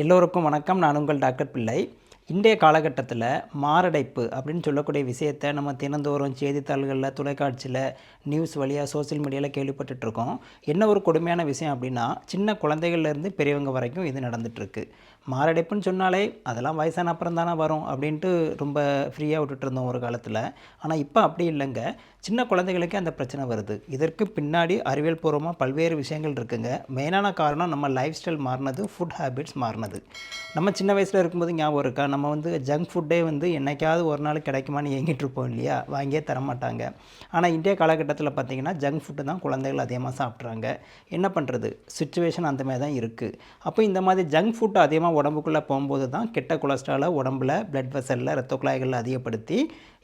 எல்லோருக்கும் வணக்கம். நான் உங்கள் டாக்டர் பிள்ளை. இன்றைய காலகட்டத்தில் மாரடைப்பு அப்படின்னு சொல்லக்கூடிய விஷயத்தை நம்ம தினந்தோறும் செய்தித்தாள்களில், தொலைக்காட்சியில், நியூஸ் வழியாக, சோசியல் மீடியாவில் கேள்விப்பட்டுருக்கோம். என்ன ஒரு கொடுமையான விஷயம் அப்படின்னா, சின்ன குழந்தைகள்லேருந்து பெரியவங்க வரைக்கும் இது நடந்துகிட்ருக்கு. மாரடைப்புன்னு சொன்னாலே அதெல்லாம் வயசான அப்புறம் தானே வரும் அப்படின்ட்டு ரொம்ப ஃப்ரீயாக விட்டுட்டு இருந்தோம் ஒரு காலத்தில். ஆனால் இப்போ அப்படி இல்லைங்க. சின்ன குழந்தைகளுக்கே அந்த பிரச்சனை வருது. இதற்கு பின்னாடி அறிவியல் பூர்வமாக பல்வேறு விஷயங்கள் இருக்குங்க. மெயினான காரணம் நம்ம லைஃப் ஸ்டைல் மாறினது, ஃபுட் ஹேபிட்ஸ் மாறினது. நம்ம சின்ன வயசில் இருக்கும்போது ஞாபகம் இருக்கா, நம்ம ஜங்க் ஃபுட்டே என்னைக்காவது ஒரு நாள் கிடைக்குமான்னு ஏங்கிட்டு இருப்போம் இல்லையா, வாங்கியே தரமாட்டாங்க. ஆனால் இன்றைய காலகட்டத்தில் பார்த்திங்கன்னா ஜங்க் ஃபுட்டு தான் குழந்தைகள் அதிகமாக சாப்பிட்றாங்க. என்ன பண்ணுறது, சுச்சுவேஷன் அந்த மாதிரி தான் இருக்குது. அப்போ இந்த மாதிரி ஜங்க் ஃபுட்டு அதிகமாக உடம்புக்குள்ளே போகும்போது தான் கெட்ட கொலஸ்ட்ராலை உடம்புல, பிளட் வெசலில், இரத்த குழாய்களில் அதிகப்படுத்தி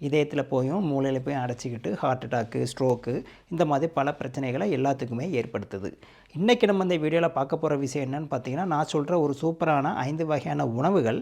இதயத்தில் போயும் மூளையில் போய் அடைச்சிக்கிட்டு ஹார்ட் அட்டாக்கு, ஸ்ட்ரோக்கு, இந்த மாதிரி பல பிரச்சனைகளை எல்லாத்துக்குமே ஏற்படுத்துது. இன்றைக்கி நம்ம இந்த வீடியோவில் பார்க்க போகிற விஷயம் என்னென்னு பார்த்தீங்கன்னா, நான் சொல்கிற ஒரு சூப்பரான 5 வகையான உணவுகள்.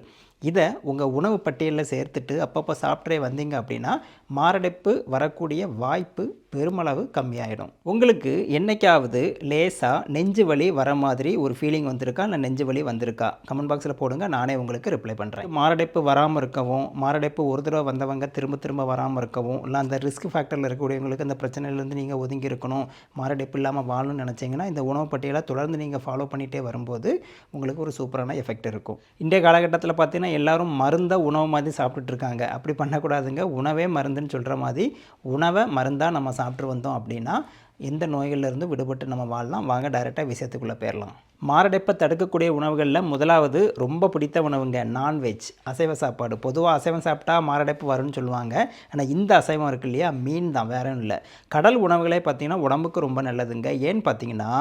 இதை உங்கள் உணவு பட்டியலில் சேர்த்துட்டு அப்பப்போ சாப்பிட்றே வந்தீங்க அப்படின்னா மாரடைப்பு வரக்கூடிய வாய்ப்பு பெருமளவு கம்மியாயிடும். உங்களுக்கு என்றைக்காவது லேசாக நெஞ்சு வலி வர மாதிரி ஒரு ஃபீலிங் வந்திருக்கா, இல்லை நெஞ்சு வலி வந்திருக்கா? கமெண்ட் பாக்ஸில் போடுங்க, நானே உங்களுக்கு ரிப்ளை பண்ணுறேன். மாரடைப்பு வராமல் இருக்கவும், மாரடைப்பு ஒரு தடவை வந்தவங்க திரும்ப திரும்ப வராமல் இருக்கவும், இல்லை அந்த ரிஸ்க் ஃபேக்டரில் இருக்கக்கூடியவங்களுக்கு அந்த பிரச்சனையிலேருந்து நீங்கள் ஒதுங்கி இருக்கணும், மாரடைப்பு இல்லாமல் வாழணும்னு நினச்சிங்கன்னா இந்த உணவு பட்டியலை தொடர்ந்து நீங்கள் ஃபாலோ பண்ணிகிட்டே வரும்போது உங்களுக்கு ஒரு சூப்பரான எஃபெக்ட் இருக்கும். இன்றைய காலகட்டத்தில் பார்த்தீங்கன்னா எல்லாரும் மருந்தை உணவு மாதிரி சாப்பிட்டுட்டு இருக்காங்க. அப்படி பண்ணக்கூடாதுங்க. உணவே மருந்துன்னு சொல்கிற மாதிரி உணவை மருந்தாக நம்ம சாப்பிட்டு வந்தோம் அப்படின்னா எந்த நோய்கள்லேருந்து விடுபட்டு நம்ம வாழலாம். வாங்க டைரெக்டாக விஷயத்துக்குள்ளே போயிடலாம். மாரடைப்பை தடுக்கக்கூடிய உணவுகளில் முதலாவது ரொம்ப பிடித்த உணவுங்க நான்வெஜ், அசைவ சாப்பாடு. பொதுவாக அசைவம் சாப்பிட்டா மாரடைப்பு வரும்னு சொல்லுவாங்க. ஆனால் இந்த அசைவம் இருக்குது இல்லையா, மீன் தான், வேற இல்லை. கடல் உணவுகளே பார்த்திங்கன்னா உடம்புக்கு ரொம்ப நல்லதுங்க. ஏன்னு பார்த்தீங்கன்னா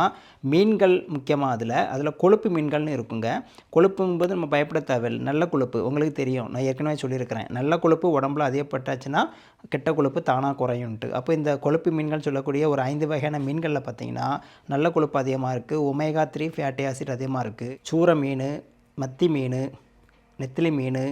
மீன்கள் முக்கியமாக அதில் கொழுப்பு மீன்கள்னு இருக்குங்க. கொழுப்புங்கும்போது நம்ம பயப்பட தேவையில்லை. நல்ல கொழுப்பு உங்களுக்கு தெரியும், நான் ஏற்கனவே சொல்லியிருக்கிறேன். நல்ல கொழுப்பு உடம்புல அதிகப்பட்டாச்சுன்னா கெட்ட கொழுப்பு தானாக குறையும்ட்டு. அப்போ இந்த கொழுப்பு மீன்கள் சொல்லக்கூடிய ஒரு 5 வகையான மீன்களில் பார்த்திங்கன்னா நல்ல கொழுப்பு அதிகமாக இருக்குது. ஒமேகா 3 ஃபேட்டி ஆசிட் அதிகமாக இருக்குது. சூரை மீன், மத்தி மீன், நெத்திலி மீன்,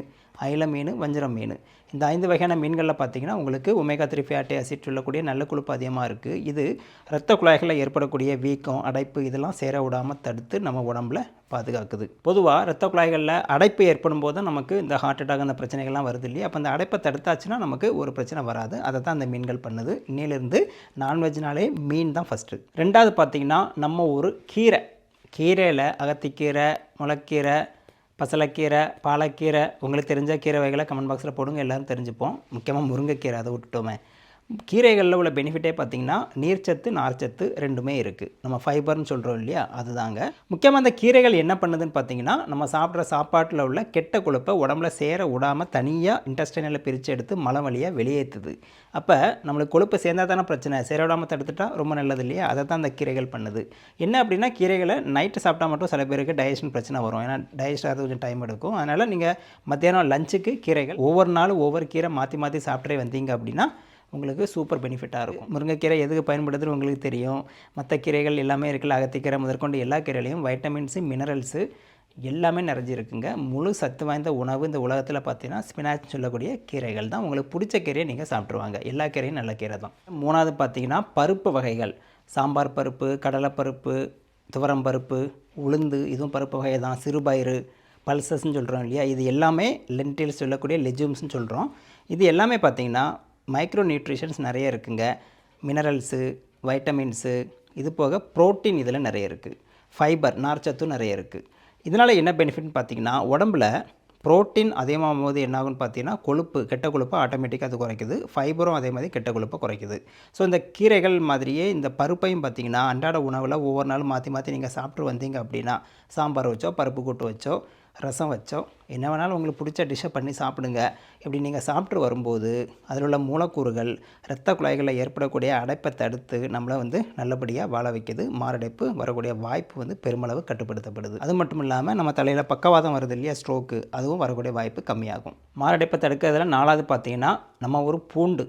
அயில மீன், வஞ்சரம் மீன், இந்த 5 வகையான மீன்களில் பார்த்திங்கன்னா உங்களுக்கு ஒமேகா 3 ஃபேட்டி ஆசிட் சொல்லக்கூடிய நல்ல கொழுப்பு அதிகமாக இருக்குது. இது இரத்த குழாய்களில் ஏற்படக்கூடிய வீக்கம், அடைப்பு இதெல்லாம் சேர விடாமல் தடுத்து நம்ம உடம்புல பாதுகாக்குது. பொதுவாக இரத்த குழாய்களில் அடைப்பு ஏற்படும் போது நமக்கு இந்த ஹார்ட் அட்டாக் அந்த பிரச்சனைகள்லாம் வருது இல்லையா. அப்போ அந்த அடைப்பை தடுத்தாச்சுன்னா நமக்கு ஒரு பிரச்சனை வராது. அதை தான் அந்த மீன்கள் பண்ணுது. இன்னிலிருந்து நான்வெஜ்னாலே மீன் தான் ஃபஸ்ட்டு. ரெண்டாவது பார்த்திங்கன்னா நம்ம ஒரு கீரையில் அகத்திக்கீரை, முளைக்கீரை, பசலைக்கீரை, பாலக்கீரை, உங்களுக்கு தெரிஞ்ச கீரை வகைகளை கமெண்ட் பாக்ஸில் போடுங்க, எல்லோரும் தெரிஞ்சுப்போம். முக்கியமாக முருங்கைக்கீரை, அதை விட்டுட்டோமே. கீரைகளில் உள்ள பெனிஃபிட்டே பார்த்திங்கன்னா நீர்ச்சத்து, நார்ச்சத்து ரெண்டுமே இருக்குது. நம்ம ஃபைபர்னு சொல்கிறோம் இல்லையா, அதுதாங்க. முக்கியமாக அந்த கீரைகள் என்ன பண்ணுதுன்னு பார்த்தீங்கன்னா நம்ம சாப்பிட்ற சாப்பாட்டில் உள்ள கெட்ட கொழுப்பை உடம்புல சேர விடாமல் தனியாக இன்டெஸ்டைனில் பிரித்து எடுத்து மலம் வழியாக வெளியேற்றுது. அப்போ நம்மளுக்கு கொழுப்பு சேர்ந்தால் தானே பிரச்சனை, சேர விடாமல் தடுத்துட்டா ரொம்ப நல்லது இல்லையா. அதை தான் அந்த கீரைகள் பண்ணுது. என்ன அப்படின்னா கீரைகளை நைட்டு சாப்பிட்டா மட்டும் சில பேருக்கு டைஜஷன் பிரச்சனை வரும். ஏன்னா டைஜஸ்ட் ஆகிறது கொஞ்சம் டைம் எடுக்கும். அதனால் நீங்கள் மத்தியானம் லஞ்சுக்கு கீரைகள் ஒவ்வொரு நாளும் ஒவ்வொரு கீரை மாற்றி மாற்றி சாப்பிட்றே வந்தீங்க அப்படின்னா உங்களுக்கு சூப்பர் பெனிஃபிட்டாக இருக்கும். முருங்கைக்கீரை எதுக்கு பயன்படுதுன்னு உங்களுக்கு தெரியும். மற்ற கீரைகள் எல்லாமே இருக்குல்ல, அகத்திக்கீரை முதற்கொண்டு எல்லா கீரையிலையும் வைட்டமின்ஸு, மினரல்ஸு எல்லாமே நிறைஞ்சிருக்குங்க. முழு சத்து வாய்ந்த உணவு இந்த உலகத்தில் பார்த்தீங்கன்னா ஸ்பினாச் சொல்லக்கூடிய கீரைகள் தான். உங்களுக்கு பிடிச்ச கீரையை நீங்கள் சாப்பிட்ருவாங்க. எல்லா கீரையும் நல்ல கீரை தான். மூணாவது பார்த்தீங்கன்னா பருப்பு வகைகள். சாம்பார் பருப்பு, கடலைப்பருப்பு, துவரம் பருப்பு, உளுந்து, இதுவும் பருப்பு வகை தான். சிறுபயிறு, பல்சஸ்ன்னு சொல்கிறோம் இல்லையா, இது எல்லாமே லென்டில்ஸ் சொல்லக்கூடிய லெஜூம்ஸ்ன்னு சொல்கிறோம். இது எல்லாமே பார்த்திங்கன்னா மைக்ரோ நியூட்ரிஷன்ஸ் நிறைய இருக்குங்க. மினரல்ஸு, வைட்டமின்ஸு, இது போக ப்ரோட்டீன் இதில் நிறைய இருக்குது. ஃபைபர், நார்ச்சத்தும் நிறைய இருக்குது. இதனால் என்ன பெனிஃபிட்னு பார்த்திங்கன்னா உடம்புல ப்ரோட்டீன் அதிகமாகும் போது என்னாகும்னு பார்த்தீங்கன்னா கொழுப்பு, கெட்ட கொழுப்பு ஆட்டோமேட்டிக்காக அது குறைக்குது. ஃபைபரும் அதே மாதிரி கெட்ட கொழுப்பை குறைக்குது. ஸோ இந்த கீரைகள் மாதிரியே இந்த பருப்பையும் பார்த்திங்கன்னா அன்றாட உணவில் ஒவ்வொரு நாளும் மாற்றி மாற்றி நீங்கள் சாப்பிட்டு வந்தீங்க அப்படின்னா சாம்பார் வச்சோ, பருப்பு கூட்டு வச்சோ, ரசம் வச்சோ, என்ன வேணாலும் உங்களுக்கு பிடிச்ச டிஷ்ஷை பண்ணி சாப்பிடுங்க. இப்படி நீங்கள் சாப்பிட்டு வரும்போது அதில் உள்ள மூலக்கூறுகள் இரத்த குழாய்களில் ஏற்படக்கூடிய அடைப்பை தடுத்து நம்மளை நல்லபடியாக வாழ வைக்கிது. மாரடைப்பு வரக்கூடிய வாய்ப்பு பெருமளவு கட்டுப்படுத்தப்படுது. அது மட்டும் இல்லாமல் நம்ம தலையில் பக்கவாதம் வருது இல்லையா, ஸ்ட்ரோக்கு, அதுவும் வரக்கூடிய வாய்ப்பு கம்மியாகும். மாரடைப்பை தடுக்கிறதுல 4வது பார்த்திங்கன்னா நம்ம ஒரு பூண்டு,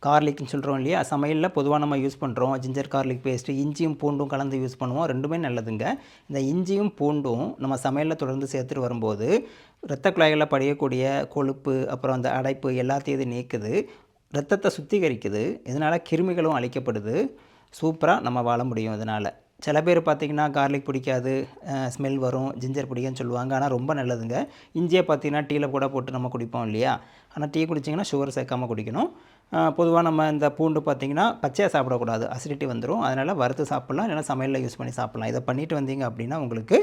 கார்லிக்னு சொல்கிறோம் இல்லையா, சமையலில் பொதுவாக நம்ம யூஸ் பண்ணுறோம். ஜிஞ்சர் கார்லிக் பேஸ்ட்டு, இஞ்சியும் பூண்டும் கலந்து யூஸ் பண்ணுவோம். ரெண்டுமே நல்லதுங்க. இந்த இஞ்சியும் பூண்டும் நம்ம சமையலில் தொடர்ந்து சேர்த்துட்டு வரும்போது இரத்த குழாய்களில் படியக்கூடிய கொழுப்பு, அப்புறம் அந்த அடைப்பு எல்லாத்தையும் இது நீக்குது. இரத்தத்தை சுத்திகரிக்குது. இதனால் கிருமிகளும் அழிக்கப்படுது. சூப்பராக நம்ம வாழ முடியும் இதனால். சில பேர் பார்த்தீங்கன்னா கார்லிக் பிடிக்காது, ஸ்மெல் வரும், ஜிஞ்சர் பிடிக்கும்னு சொல்லுவாங்க. ஆனால் ரொம்ப நல்லதுங்க. இஞ்சியை பார்த்தீங்கன்னா டீயில் கூட போட்டு நம்ம குடிப்போம் இல்லையா? ஆனால் டீ குடிச்சிங்கன்னா சுகர் சேர்க்காம குடிக்கணும். பொதுவாக நம்ம இந்த பூண்டு பார்த்திங்கன்னா பச்சையாக சாப்பிடக்கூடாது, அசிடிட்டி வந்துடும். அதனால் வறுத்து சாப்பிட்லாம், இல்லைனா சமையலில் யூஸ் பண்ணி சாப்பிட்லாம். இதை பண்ணிட்டு வந்தீங்க அப்படின்னா உங்களுக்கு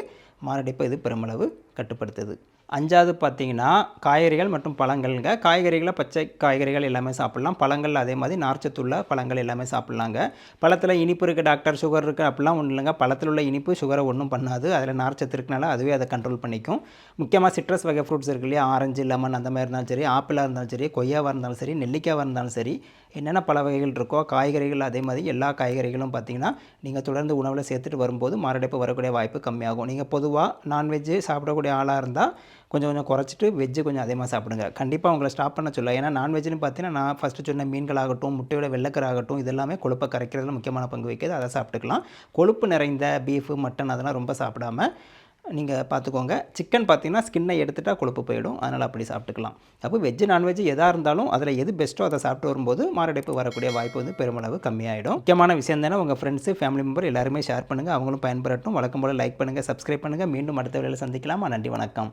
மாரடைப்பு இது பெருமளவு கட்டுப்படுத்துது. 5வது பார்த்தீங்கன்னா காய்கறிகள் மற்றும் பழங்கள்ங்க. காய்கறிகளை பச்சை காய்கறிகள் எல்லாமே சாப்பிட்லாம். பழங்கள் அதே மாதிரி நார்ச்சத்துள்ள பழங்கள் எல்லாமே சாப்பிட்லாங்க. பழத்தில் இனிப்பு இருக்குது டாக்டர், சுகர் இருக்குது அப்படிலாம் ஒன்றும் இல்லைங்க. பழத்தில் உள்ள இனிப்பு சுகரை ஒன்றும் பண்ணாது. அதில் நார்ச்சத்து இருக்கனால அதுவே அதை கண்ட்ரோல் பண்ணிக்கும். முக்கியமாக சிட்ரஸ் வகை ஃப்ரூட்ஸ் இருக்கு இல்லையா, ஆரஞ்சு, லெமன் அந்த மாதிரி இருந்தாலும் சரி, ஆப்பிளாக இருந்தாலும் சரி, கொய்யாவாக இருந்தாலும் சரி, நெல்லிக்காவாக இருந்தாலும் சரி, என்னென்ன பல வகைகள் இருக்கோ காய்கறிகள் அதே மாதிரி எல்லா காய்கறிகளும் பார்த்திங்கன்னா நீங்கள் தொடர்ந்து உணவில் சேர்த்துட்டு வரும்போது மாரடைப்பு வரக்கூடிய வாய்ப்பு கம்மியாகும். நீங்கள் பொதுவாக நான்வெஜ்ஜு சாப்பிடக்கூடிய ஆளாக இருந்தால் கொஞ்சம் குறைச்சிட்டு வெஜ்ஜு கொஞ்சம் அதிகமாக சாப்பிடுங்க. கண்டிப்பாக உங்களை ஸ்டாப் பண்ண சொல்ல. ஏன்னா நான்வெஜ்னு பார்த்தீங்கன்னா நான் ஃபஸ்ட்டு சொன்ன மீன்களாகட்டும், முட்டையோட வெள்ளைக்கரு ஆகட்டும், இதெல்லாமே கொழுப்பை கரைக்கிறதுல முக்கியமான பங்கு வகிக்குது. அதை சாப்பிட்டுக்கலாம். கொழுப்பு நிறைந்த பீஃபு, மட்டன் அதெல்லாம் ரொம்ப சாப்பிடாம நீங்கள் பார்த்துக்கோங்க. சிக்கன் பார்த்தீங்கன்னா ஸ்கின்னை எடுத்துட்டால் கொழுப்பு போயிடும். அதனால் அப்படி சாப்பிட்டுக்கலாம். அப்போ வெஜ்ஜு நான்வெஜ்ஜு எதாக இருந்தாலும் அதில் எது பெஸ்ட்டோ அதை சாப்பிட்டு வரும்போது மாரடைப்பு வரக்கூடிய வாய்ப்பு வந்து பெருமளவு கம்மியாயிடும். முக்கியமான விஷயம் தானே, உங்கள் ஃப்ரெண்ட்ஸு, ஃபேமிலி மெம்பர் எல்லாருமே ஷேர் பண்ணுங்கள். அவங்களும் பயன்பெறட்டும். வழக்கம் போல் லைக் பண்ணுங்கள், சப்ஸ்கிரைப் பண்ணுங்கள். மீண்டும் அடுத்த வேளையில் சந்திக்கலாம். நன்றி, வணக்கம்.